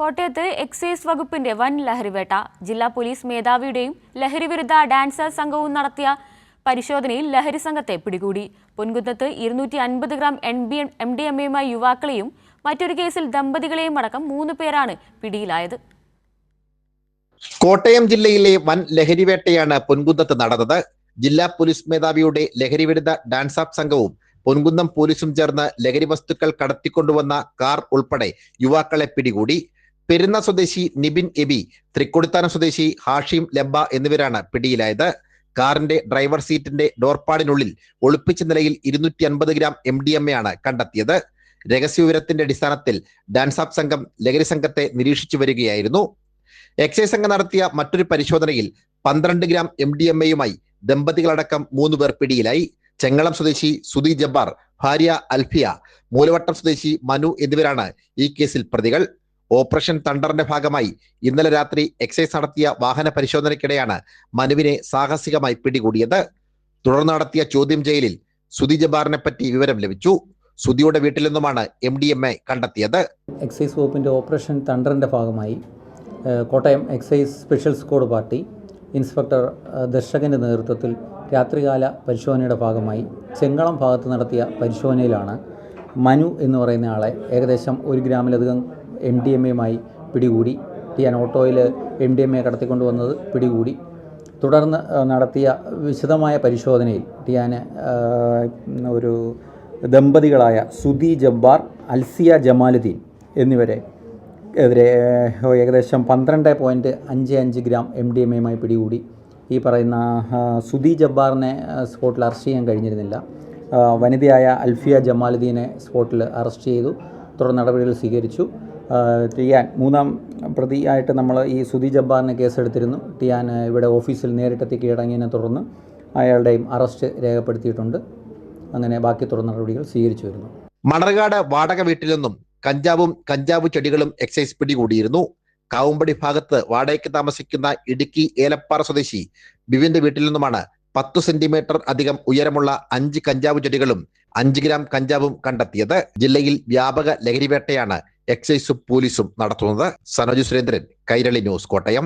കോട്ടയത്ത് എക്സൈസ് വകുപ്പിന്റെ വൻ ലഹരിവേട്ട. ജില്ലാ പോലീസ് മേധാവിയുടെയും ലഹരിവിരുദ്ധ ഡാൻസേഴ്സ് സംഘവും നടത്തിയ പരിശോധനയിൽ ലഹരി സംഘത്തെ പിടികൂടി. പൊൻകുന്നത്ത് 250 ഗ്രാം MDMA യുവാക്കളെയും മറ്റൊരു കേസിൽ ദമ്പതികളെയും അടക്കം 3 പേരാണ് പിടിയിലായത്. കോട്ടയം ജില്ലയിലെ വൻ ലഹരിവേട്ടയാണ് പൊൻകുന്നത്ത് നടന്നത്. ജില്ലാ പോലീസ് മേധാവിയുടെ ലഹരിവിരുദ്ധ ഡാൻസ് ആപ്പ് സംഘവും പൊൻകുന്നം പോലീസും ചേർന്ന് ലഹരി വസ്തുക്കൾ കടത്തിക്കൊണ്ടുവന്ന കാർ ഉൾപ്പെടെ യുവാക്കളെ പിടികൂടി. പെരുന്ന സ്വദേശി നിബിൻ എബി, തൃക്കൊടിത്താനം സ്വദേശി ഹാഷിം ലബ്ബ എന്നിവരാണ് പിടിയിലായത്. കാറിന്റെ ഡ്രൈവർ സീറ്റിന്റെ ഡോർപാടിനുള്ളിൽ ഒളിപ്പിച്ച നിലയിൽ 250 ഗ്രാം MDMA ആണ് കണ്ടെത്തിയത്. രഹസ്യവിവരത്തിന്റെ അടിസ്ഥാനത്തിൽ ഡാൻസ് ആപ്പ് സംഘം ലഹരി സംഘത്തെ നിരീക്ഷിച്ചു വരികയായിരുന്നു. എക്സൈസ് സംഘം നടത്തിയ മറ്റൊരു പരിശോധനയിൽ 12 ഗ്രാം MDMA ദമ്പതികളടക്കം 3 പേർ പിടിയിലായി. ചെങ്ങളം സ്വദേശി സുധി ജബ്ബാർ, ഭാര്യ അൽഫിയ, മൂലവട്ടം സ്വദേശി മനു എന്നിവരാണ് ഈ കേസിൽ പ്രതികൾ. ഓപ്പറേഷൻ തണ്ടറിന്റെ ഭാഗമായി ഇന്നലെ രാത്രി എക്സൈസ് നടത്തിയ വാഹന പരിശോധനയ്ക്കിടെയാണ് മനുവിനെ സാഹസികമായി പിടികൂടിയത്. തുടർന്ന് നടത്തിയ ചോദ്യം ചെയ്യലിൽ സുധി ജബ്ബാറിനെ പറ്റി വിവരം ലഭിച്ചു. സുധിയുടെ വീട്ടിൽ നിന്നുമാണ് MDMA കണ്ടെത്തിയത്. എക്സൈസ് വകുപ്പിന്റെ ഓപ്പറേഷൻ തണ്ടറിന്റെ ഭാഗമായി Kottayam excise special squad party inspector ദർശകന്റെ നേതൃത്വത്തിൽ രാത്രികാല പരിശോധനയുടെ ഭാഗമായി ചെങ്ങളം ഭാഗത്ത് നടത്തിയ പരിശോധനയിലാണ് മനു എന്ന് പറയുന്ന ആളെ ഏകദേശം 1 ഗ്രാമിലധികം MDMA പിടികൂടി. ടിയാൻ ഓട്ടോയിൽ MDMA കടത്തിക്കൊണ്ടുവന്നത് പിടികൂടി. തുടർന്ന് നടത്തിയ വിശദമായ പരിശോധനയിൽ ടിയാന് ഒരു ദമ്പതികളായ സുധി ജബ്ബാർ, അൽസിയ ജമാലുദ്ദീൻ എന്നിവരെ എതിരെ ഏകദേശം 12.55 ഗ്രാം MDMA പിടികൂടി. ഈ പറയുന്ന സുധി ജബ്ബാറിനെ സ്പോട്ടിൽ അറസ്റ്റ് ചെയ്യാൻ കഴിഞ്ഞിരുന്നില്ല. വനിതയായ അൽഫിയ ജമാലുദ്ദീനെ സ്പോട്ടിൽ അറസ്റ്റ് ചെയ്തു. തുടർ നടപടികൾ സ്വീകരിച്ചു. ടിയാൻ 3-ാം പ്രതിയായിട്ട് നമ്മൾ ഈ സുധി ജബ്ബാറിനെ കേസെടുത്തിരുന്നു. ടിയാൻ ഇവിടെ ഓഫീസിൽ നേരിട്ടെത്തി കീഴടങ്ങിയതിനെ തുടർന്ന് അയാളുടെയും അറസ്റ്റ് രേഖപ്പെടുത്തിയിട്ടുണ്ട്. അങ്ങനെ ബാക്കി തുടർ നടപടികൾ സ്വീകരിച്ചു വരുന്നു. മണർകാട് വാടക വീട്ടിൽ നിന്നും കഞ്ചാവ് ചെടികളും എക്സൈസ് പിടികൂടിയിരുന്നു. കാവുമ്പടി ഭാഗത്ത് വാടകയ്ക്ക് താമസിക്കുന്ന ഇടുക്കി ഏലപ്പാറ സ്വദേശി ബിവിന്റെ വീട്ടിൽ നിന്നുമാണ് 10 സെന്റിമീറ്റർ അധികം ഉയരമുള്ള 5 കഞ്ചാവ് ചെടികളും 5 ഗ്രാം കഞ്ചാവും കണ്ടെത്തിയത്. ജില്ലയിൽ വ്യാപക ലഹരിവേട്ടയാണ് എക്സൈസും പോലീസും നടത്തുന്നത്. സനോജ് സുരേന്ദ്രൻ, കൈരളി ന്യൂസ്, കോട്ടയം.